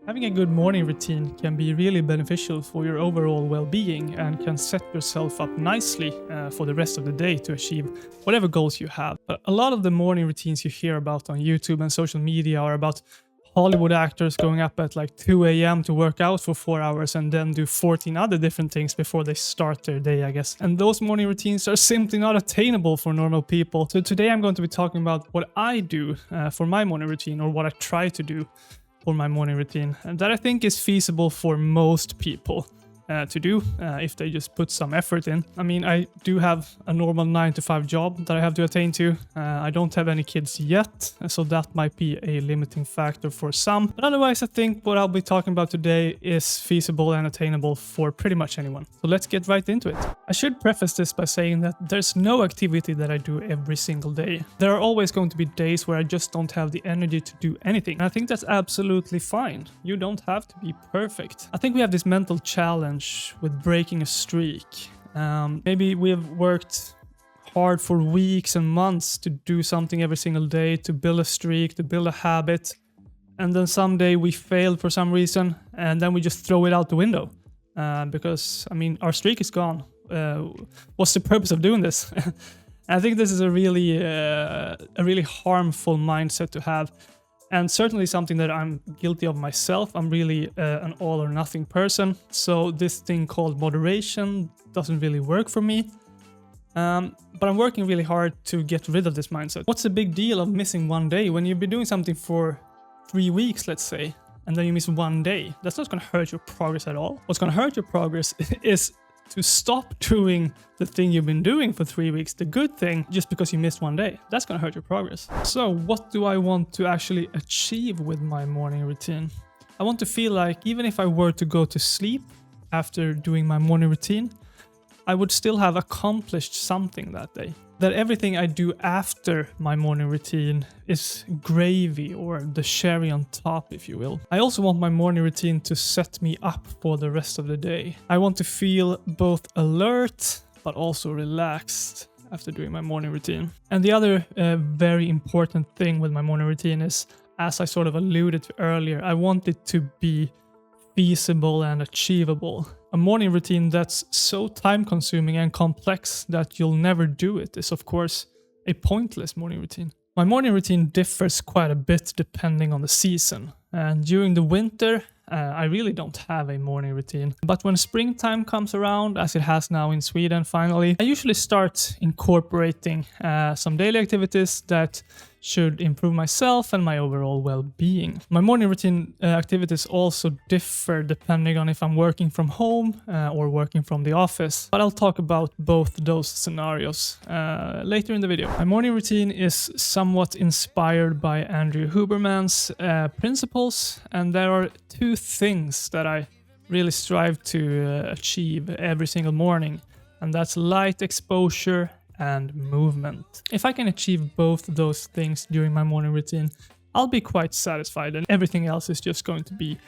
Having a good morning routine can be really beneficial for your overall well-being and can set yourself up nicely for the rest of the day to achieve whatever goals you have. But a lot of the morning routines you hear about on YouTube and social media are about Hollywood actors going up at like 2 a.m. to work out for 4 hours and then do 14 other different things before they start their day, I guess. And those morning routines are simply not attainable for normal people. So today I'm going to be talking about what I do for my morning routine, or what I try to do for my morning routine, and that I think is feasible for most people to do if they just put some effort in. I mean, I do have a normal 9-to-5 job that I have to attain to. I don't have any kids yet, so that might be a limiting factor for some. But otherwise, I think what I'll be talking about today is feasible and attainable for pretty much anyone. So let's get right into it. I should preface this by saying that there's no activity that I do every single day. There are always going to be days where I just don't have the energy to do anything. And I think that's absolutely fine. You don't have to be perfect. I think we have this mental challenge with breaking a streak. Maybe we have worked hard for weeks and months to do something every single day, to build a streak, to build a habit, and then someday we failed for some reason, and then we just throw it out the window because, I mean, our streak is gone. What's the purpose of doing this? I think this is a really harmful mindset to have. And certainly something that I'm guilty of myself. I'm really an all or nothing person. So this thing called moderation doesn't really work for me. But I'm working really hard to get rid of this mindset. What's the big deal of missing one day? When you've been doing something for 3 weeks, let's say, and then you miss one day, that's not going to hurt your progress at all. What's going to hurt your progress is to stop doing the thing you've been doing for 3 weeks, the good thing, just because you missed one day. That's gonna hurt your progress. So what do I want to actually achieve with my morning routine? I want to feel like even if I were to go to sleep after doing my morning routine, I would still have accomplished something that day. That everything I do after my morning routine is gravy, or the cherry on top, if you will. I also want my morning routine to set me up for the rest of the day. I want to feel both alert but also relaxed after doing my morning routine. And the other very important thing with my morning routine is, as I sort of alluded to earlier, I want it to be feasible and achievable. A morning routine that's so time-consuming and complex that you'll never do it is, of course, a pointless morning routine. My morning routine differs quite a bit depending on the season. And during the winter, I really don't have a morning routine. But when springtime comes around, as it has now in Sweden finally, I usually start incorporating some daily activities that should improve myself and my overall well-being. My morning routine activities also differ depending on if I'm working from home or working from the office. But I'll talk about both those scenarios later in the video. My morning routine is somewhat inspired by Andrew Huberman's principles, and there are two things that I really strive to achieve every single morning, and that's light exposure and movement. If I can achieve both those things during my morning routine, I'll be quite satisfied, and everything else is just going to be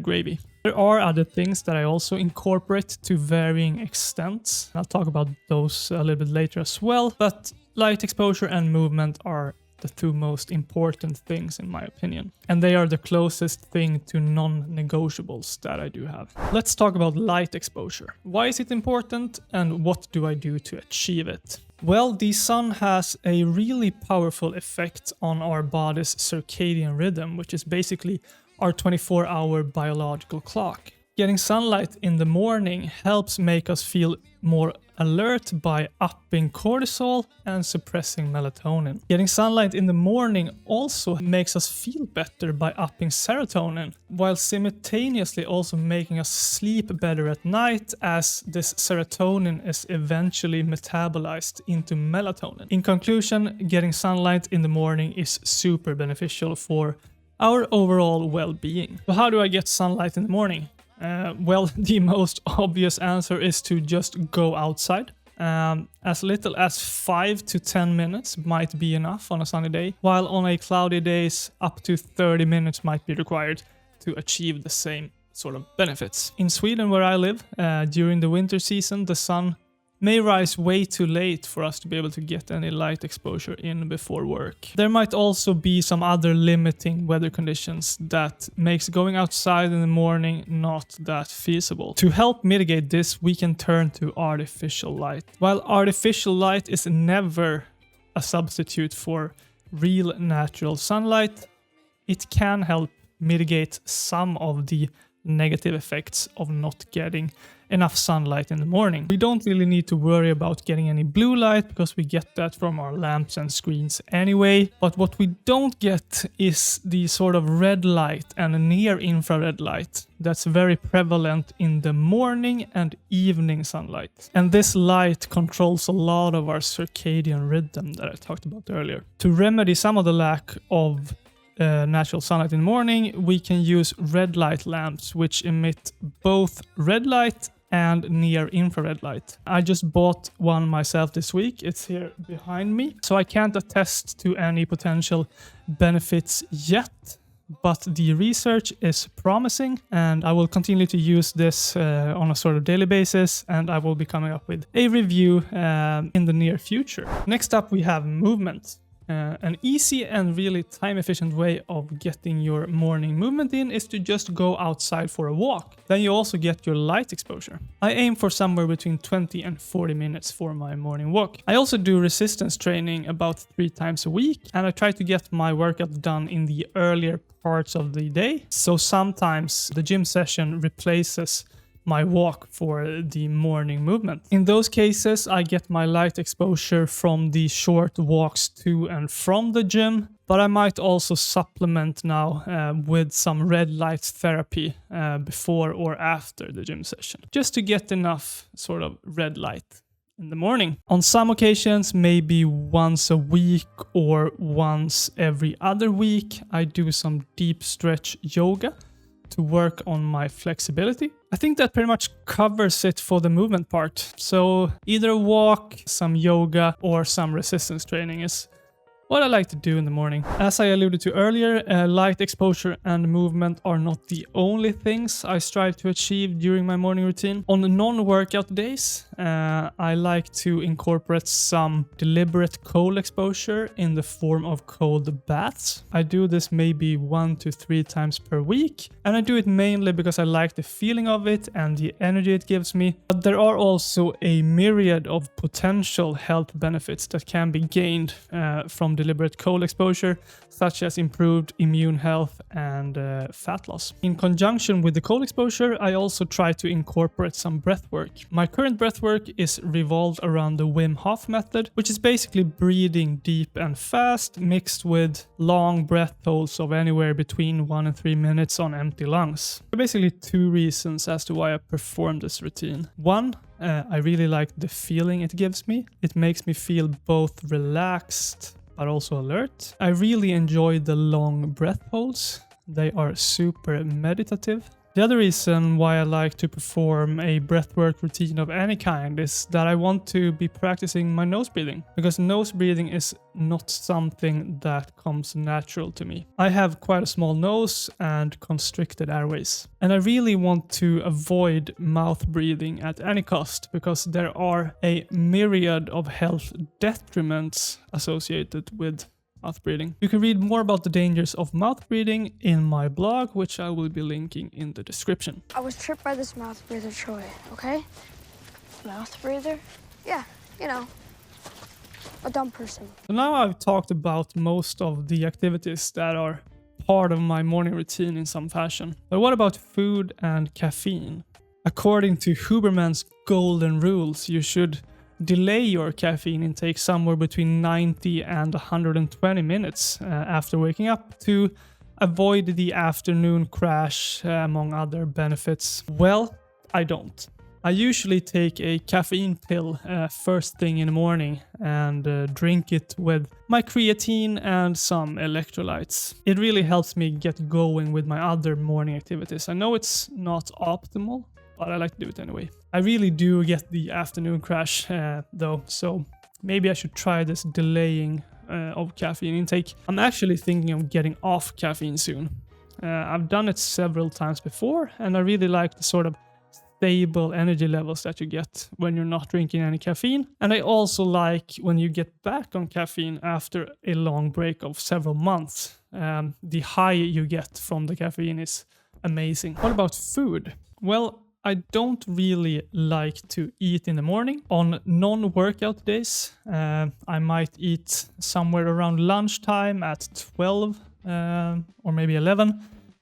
gravy. There are other things that I also incorporate to varying extents. I'll talk about those a little bit later as well, but light exposure and movement are the two most important things in my opinion. And they are the closest thing to non-negotiables that I do have. Let's talk about light exposure. Why is it important, and what do I do to achieve it? Well, the sun has a really powerful effect on our body's circadian rhythm, which is basically our 24-hour biological clock. Getting sunlight in the morning helps make us feel more alert by upping cortisol and suppressing melatonin. Getting sunlight in the morning also makes us feel better by upping serotonin, while simultaneously also making us sleep better at night, as this serotonin is eventually metabolized into melatonin. In conclusion, getting sunlight in the morning is super beneficial for our overall well-being. So how do I get sunlight in the morning? Well, the most obvious answer is to just go outside. As little as 5 to 10 minutes might be enough on a sunny day, while on a cloudy days up to 30 minutes might be required to achieve the same sort of benefits. In Sweden, where I live, during the winter season, the sun may rise way too late for us to be able to get any light exposure in before work. There might also be some other limiting weather conditions that makes going outside in the morning not that feasible. To help mitigate this, we can turn to artificial light. While artificial light is never a substitute for real natural sunlight, it can help mitigate some of the negative effects of not getting enough sunlight in the morning. We don't really need to worry about getting any blue light because we get that from our lamps and screens anyway. But what we don't get is the sort of red light and near infrared light that's very prevalent in the morning and evening sunlight. And this light controls a lot of our circadian rhythm that I talked about earlier. To remedy some of the lack of natural sunlight in the morning, we can use red light lamps, which emit both red light and near infrared light. I just bought one myself this week. It's here behind me. So I can't attest to any potential benefits yet, but the research is promising and I will continue to use this on a sort of daily basis, and I will be coming up with a review in the near future. Next up we have movement. An easy and really time-efficient way of getting your morning movement in is to just go outside for a walk. Then you also get your light exposure. I aim for somewhere between 20 and 40 minutes for my morning walk. I also do resistance training about 3 times a week, and I try to get my workouts done in the earlier parts of the day. So sometimes the gym session replaces my walk for the morning movement. In those cases, I get my light exposure from the short walks to and from the gym, but I might also supplement now with some red light therapy before or after the gym session, just to get enough sort of red light in the morning. On some occasions, maybe once a week or once every other week, I do some deep stretch yoga to work on my flexibility. I think that pretty much covers it for the movement part. So either a walk, some yoga, or some resistance training is what I like to do in the morning. As I alluded to earlier, light exposure and movement are not the only things I strive to achieve during my morning routine. On the non-workout days, I like to incorporate some deliberate cold exposure in the form of cold baths. I do this maybe 1 to 3 times per week, and I do it mainly because I like the feeling of it and the energy it gives me. But there are also a myriad of potential health benefits that can be gained from deliberate cold exposure, such as improved immune health and fat loss. In conjunction with the cold exposure, I also try to incorporate some breath work. My current breath work is revolved around the Wim Hof method, which is basically breathing deep and fast mixed with long breath holds of anywhere between 1 and 3 minutes on empty lungs. There are basically 2 reasons as to why I perform this routine. One, I really like the feeling it gives me. It makes me feel both relaxed but also alert. I really enjoy the long breath holds. They are super meditative. The other reason why I like to perform a breathwork routine of any kind is that I want to be practicing my nose breathing, because nose breathing is not something that comes natural to me. I have quite a small nose and constricted airways, and I really want to avoid mouth breathing at any cost, because there are a myriad of health detriments associated with mouth breathing. You can read more about the dangers of mouth breathing in my blog, which I will be linking in the description. I was tripped by this mouth breather, Troy, okay? Mouth breather? Yeah, you know, a dumb person. So now I've talked about most of the activities that are part of my morning routine in some fashion. But what about food and caffeine? According to Huberman's golden rules, you should delay your caffeine intake somewhere between 90 and 120 minutes after waking up to avoid the afternoon crash, among other benefits. Well, I don't. I usually take a caffeine pill first thing in the morning and drink it with my creatine and some electrolytes. It really helps me get going with my other morning activities. I know it's not optimal, but I like to do it anyway. I really do get the afternoon crash though, so maybe I should try this delaying of caffeine intake. I'm actually thinking of getting off caffeine soon. I've done it several times before, and I really like the sort of stable energy levels that you get when you're not drinking any caffeine. And I also like when you get back on caffeine after a long break of several months. The high you get from the caffeine is amazing. What about food? Well, I don't really like to eat in the morning. On non-workout days, I might eat somewhere around lunchtime at 12 or maybe 11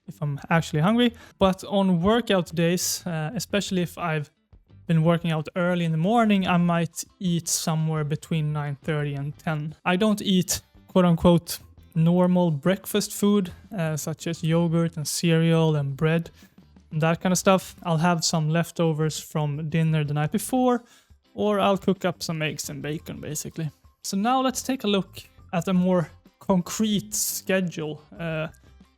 if I'm actually hungry. But on workout days, especially if I've been working out early in the morning, I might eat somewhere between 9:30 and 10. I don't eat quote-unquote normal breakfast food, such as yogurt and cereal and bread, that kind of stuff. I'll have some leftovers from dinner the night before, or I'll cook up some eggs and bacon, basically. So now let's take a look at a more concrete schedule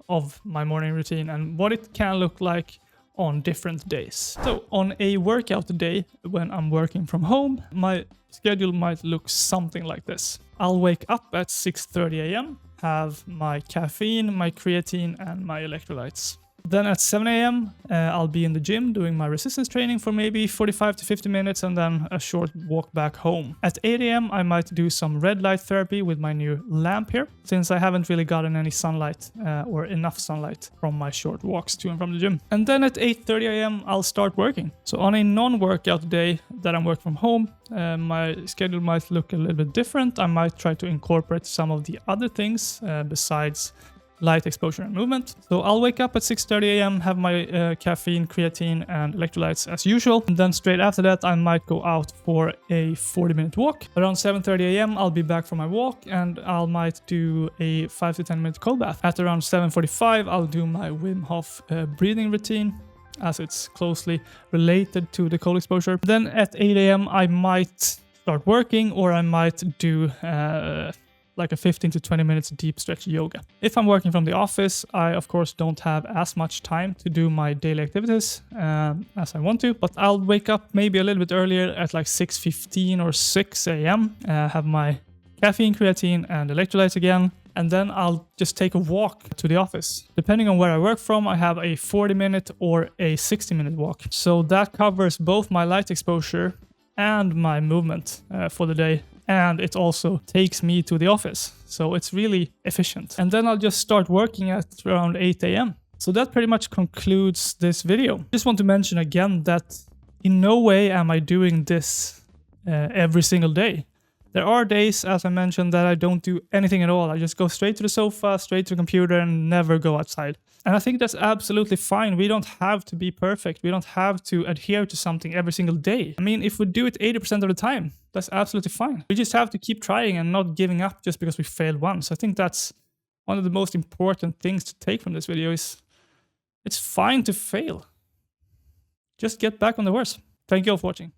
of my morning routine and what it can look like on different days. So on a workout day, when I'm working from home, my schedule might look something like this. I'll wake up at 6:30 a.m., have my caffeine, my creatine, and my electrolytes. Then at 7 a.m., I'll be in the gym doing my resistance training for maybe 45 to 50 minutes and then a short walk back home. At 8 a.m., I might do some red light therapy with my new lamp here, since I haven't really gotten any sunlight or enough sunlight from my short walks to and from the gym. And then at 8:30 a.m., I'll start working. So on a non-workout day that I'm working from home, my schedule might look a little bit different. I might try to incorporate some of the other things besides light exposure and movement. So I'll wake up at 6:30 a.m., have my caffeine, creatine, and electrolytes as usual. And then straight after that, I might go out for a 40-minute walk. Around 7:30 a.m., I'll be back from my walk and I might do a 5 to 10-minute cold bath. At around 7:45, I'll do my Wim Hof breathing routine, as it's closely related to the cold exposure. Then at 8 a.m., I might start working, or I might do like a 15 to 20 minutes deep stretch yoga. If I'm working from the office, I of course don't have as much time to do my daily activities as I want to, but I'll wake up maybe a little bit earlier at like 6:15 or 6 a.m., have my caffeine, creatine, and electrolytes again, and then I'll just take a walk to the office. Depending on where I work from, I have a 40-minute or a 60-minute walk. So that covers both my light exposure and my movement for the day. And it also takes me to the office. So it's really efficient. And then I'll just start working at around 8 a.m. So that pretty much concludes this video. Just want to mention again that in no way am I doing this every single day. There are days, as I mentioned, that I don't do anything at all. I just go straight to the sofa, straight to the computer, and never go outside. And I think that's absolutely fine. We don't have to be perfect. We don't have to adhere to something every single day. I mean, if we do it 80% of the time, that's absolutely fine. We just have to keep trying and not giving up just because we failed once. I think that's one of the most important things to take from this video is it's fine to fail. Just get back on the horse. Thank you all for watching.